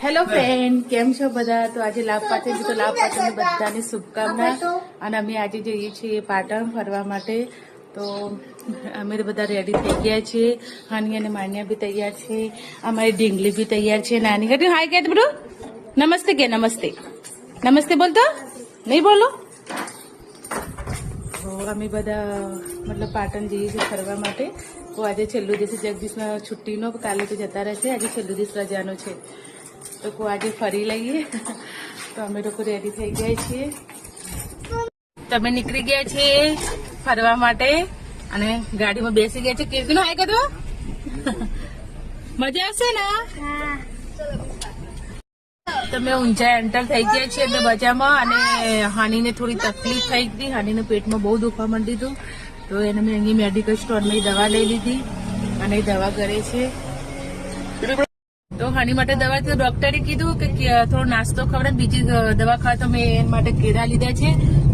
Hello friend, કેમ છો બધા? તો આજે લાભ પાચમ તો લાભ પાચમની બધાની શુભકામના. અને અમે આજે જઈએ છીએ પાટણ ફરવા માટે. તો અમે તો બધા રેડી થઈ ગયા છીએ. હાની અને માન્યા બી તૈયાર છે. અમારી ઢીંગલી બી તૈયાર છે. નાની કરી હાય કે બધું નમસ્તે કે નમસ્તે નમસ્તે બોલતો નહીં બોલો. તો અમે બધા મતલબ પાટણ જઈએ છીએ ફરવા માટે. તો આજે છેલ્લું દિવસ જગદીશના છુટ્ટીનો, કાલે તો જતા રહેશે. આજે છેલ્લું દિવસ રજાનો છે. તો આજે ફરી લઈએ. તો અમે લોકો રેડી થઈ ગયા છીએ. તમે નીકળી ગયા છીએ ફરવા માટે અને ગાડીમાં બેસી ગયા છે. કીર્તિનો હાય કદો મજા આવશે ને? તમે ઊંચા એન્ટર થઈ ગયા છીએ એટલે મજામાં. અને હાનીને થોડી તકલીફ થઈ હતી. હાનીને પેટમાં બહુ દુખવા માંડ્યું હતું. તો એને મેં અહીં મેડિકલ સ્ટોરમાં દવા લઈ લીધી અને દવા કરે છે. તો હાની માટે દવા ડોક્ટરે કીધું કે થોડો નાસ્તો ખવડાવે, બીજી દવા ખાવા. તો મેં એના માટે કેળા લીધા છે.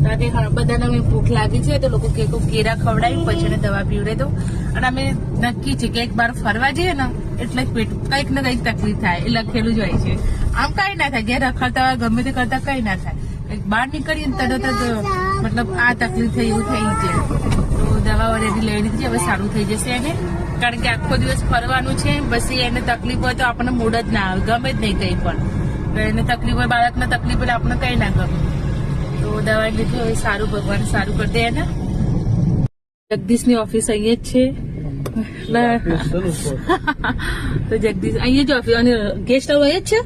રાતે બધાને ભૂખ લાગી છે તો લોકો કેળા ખવડાવી પછી એને દવા પીવડે દો. અને અમે નક્કી છે કે એક બાર ફરવા જઈએ ને એટલે પેટ કંઈક ને કંઈક તકલીફ થાય, એ લખેલું જ હોય છે. આમ કઈ ના થાય, ઘેર રખડતા હોય ગમે તે કરતા કઈ ના થાય. બહાર નીકળીએ ને તરત જ મતલબ આ તકલીફ થઈ એવું થઈ જાય. તો દવા ઓલરેડી લઈ લીધી, હવે સારું થઈ જશે એને. કારણ કે આખો દિવસ ફરવાનું છે. પછી એને તકલીફ હોય તો આપણને મૂડ જ ના આવે, ગમે જ નહીં કંઈ પણ. એને તકલીફ હોય, બાળકને તકલીફ હોય આપણને કઈ ના ગમે. તો દવા લીધી, હવે સારું, ભગવાન સારું કરી દે એને. જગદીશની ઓફિસ અહીંયા જ છે. તો જગદીશ અહીંયા જ ઓફિસ અને ગેસ્ટ હાઉસ અહીંયા જ છે.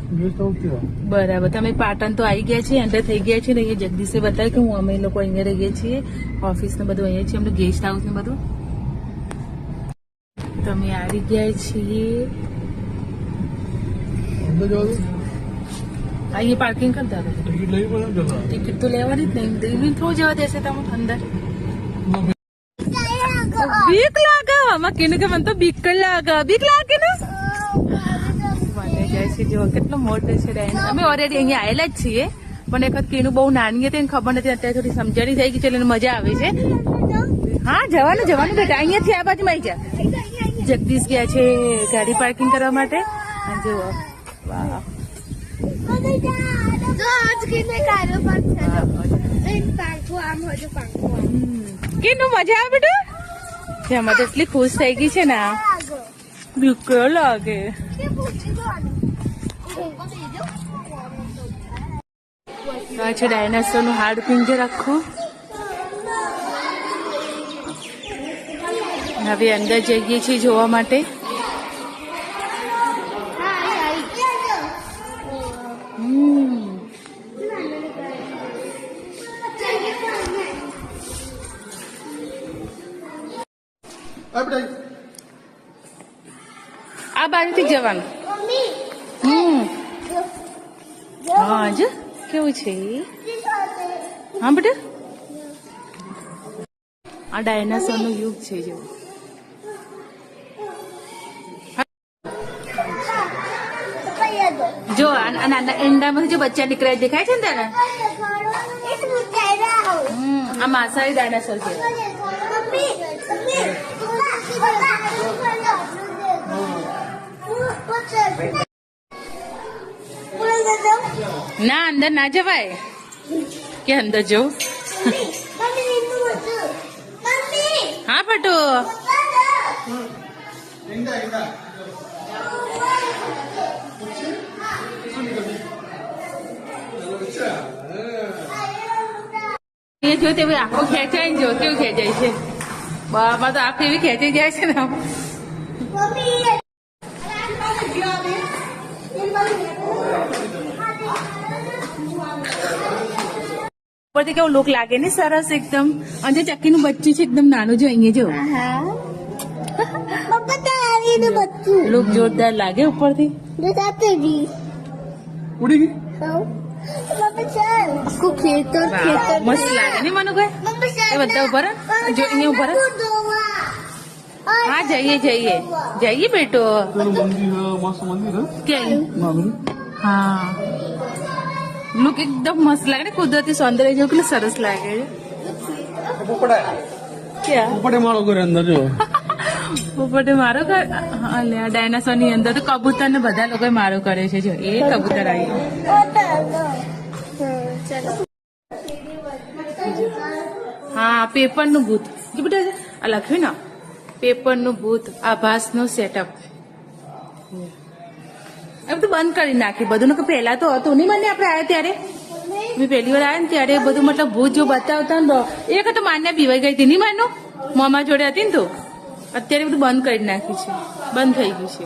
બરાબર. તમે પાટણ તો આવી ગયા છે, એન્ટર થઈ ગયા છે ને અહીંયા જગદીશે બતાવ્યું કે હું અમે લોકો અહીંયા રહીએ છીએ. ઓફિસ ને બધું અહીંયા છે, એમનું ગેસ્ટ હાઉસ ને બધું. તમે આવી ગયા છીએ. અહીંયા પાર્કિંગ કરતા ટિકિટ તો લેવાની જ નહીં. થોડું જવા દેશે તમે અંદર? બીક લાગે આમાં. કેને કે મને તો બીક લાગે ને. મને જાય છે જો કેટલો મોટો છે ડાયન. અમે ઓલરેડી અહીંયા આવેલા જ છીએ, પણ એક વખત કેનું બહુ નાની હતી, ખબર નથી. અત્યારે થોડી સમજણી થઈ ગઈ છે એટલે મજા આવે છે. હા, જવાનું બેટા. અહીંયાથી આ બાજુમાં આવી જા. જગદીશ ગયા છે ગાડી પાર્કિંગ કરવા માટે. અને જુઓ, વાહ, કેનું મજા આવે બેટા. એમાં તો એટલી ખુશ થઈ ગઈ છે ને. બીક લાગે. આ છે ડાયનાસોર નું હાડ પિંજર આખું. હવે અંદર જઈએ છીએ જોવા માટે. આ બાજુથી જવાનું. હા જ કેવું છે. હા બેટા, આ ડાયનાસોર નો યુગ છે. જો જો નાના એંડામાંથી જો બચ્ચા નીકળ્યા દેખાય છે ને તારા. આ માસાળી ડાયનાસોર છે. ના, અંદર ના જવાય. કે અંદર જવું? હા પટુ. એ જો તે આખો ખેંચાય ને, જો કેવું ખેંચાય છે. બાબા તો આખી એવી ખેંચાઈ જાય છે ને. ઉપરથી કેવું લુક લાગે ને, સરસ એકદમ. અને ચક્કીનું બચ્ચું છે એકદમ નાનું. જો અહીંયા જો લુક જોરદાર લાગે ઉપરથી. ઉડી ગઈ. મસ્ત લાગે ને મને. કોઈ એ બધા ઉભા જો અહીંયા ઉભા. હા, જઈએ બેટો. હા, લુક એકદમ મસ્ત લાગે ને. કુદરતી સૌંદર્ય જેવું કેટલું સરસ લાગે. ક્યાં માળો કરે અંદર જો પોપટે મારો કર ડાયનાસોર ની અંદર તો કબૂતર ને બધા લોકો મારો કરે છે. જો એ કબૂતર આવી હા પેપર નું ભૂત જો બેટા આ લખ્યું ને પેપર નું ભૂત આભાસ નું સેટઅપ એમ તો બંધ કરી નાખી બધું ને પહેલા તો હતું નહીં મને આપણે આવ્યા ત્યારે મેં પહેલી વાર આવ્યા ને ત્યારે બધું મતલબ ભૂત જો બતાવતા ને એક તો માન્યા પીવાઈ ગઈ હતી નહીં માનો મામા જોડે હતી ને તો અત્યારે બધું બંધ કરી નાખ્યું છે બંધ થઈ ગયું છે.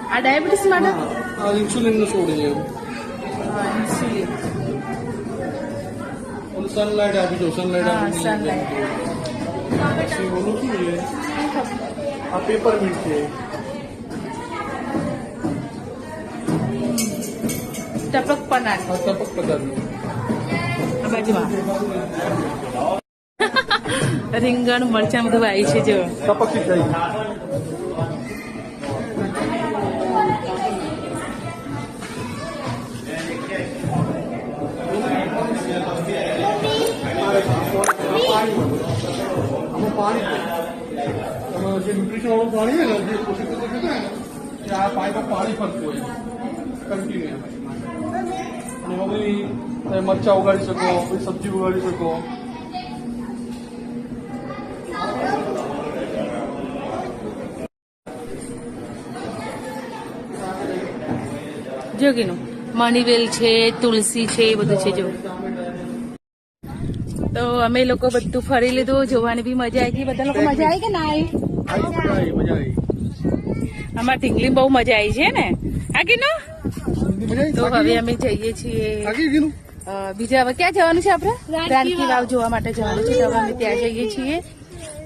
આ ડાયાબિટીસ માટે ઇન્સ્યુલિન નું છોડી દે ઇન્સ્યુલિન સનલાઇટ આપી દો સનલાઇટ હા આપી સનલાઇટ પછી બોલું શું છે આ પેપર મિન્ટ છે ટપક પનાટ આ તપક પદાર્થ આ બાજુમાં રીંગણ મરચાં બધું આવી છે જો તપકી થઈ પાણી જે ન્યુટ્રિશન વાળું પાણી છે ને જે પોષક તત્વો છે ને એ આ પાઇપમાં પાણી ફરતું હોય કન્ટિન્યુ અને એમાં બધી મરચાં ઉગાડી શકો પછી સબ્જી ઉગાડી શકો જોગીનું મણીવેલ છે તુલસી છે એ બધું છે જો તો અમે લોકો બધું ફરી લીધું જોવાની બી મજા આવી ગઈ બધા લોકો મજા આવી કે ના આવી મજા આવી આમાં ઢીંગલી બહુ મજા આવી છે ને આગીનું તો હવે અમે જઈએ છીએ બીજા હવે ક્યાં જવાનું છે આપણે રાનકી વાવ જોવા માટે જવાનું છે તો હવે અમે ત્યાં જઈએ છીએ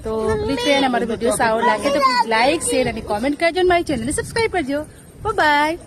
તો પ્લીઝ ફ્રેન્ડ અમારો વિડીયો સારો લાગે તો પ્લીઝ લાઈક શેર અને કોમેન્ટ કરજો અને મારી ચેનલને સબસ્ક્રાઈબ કરજો બાય.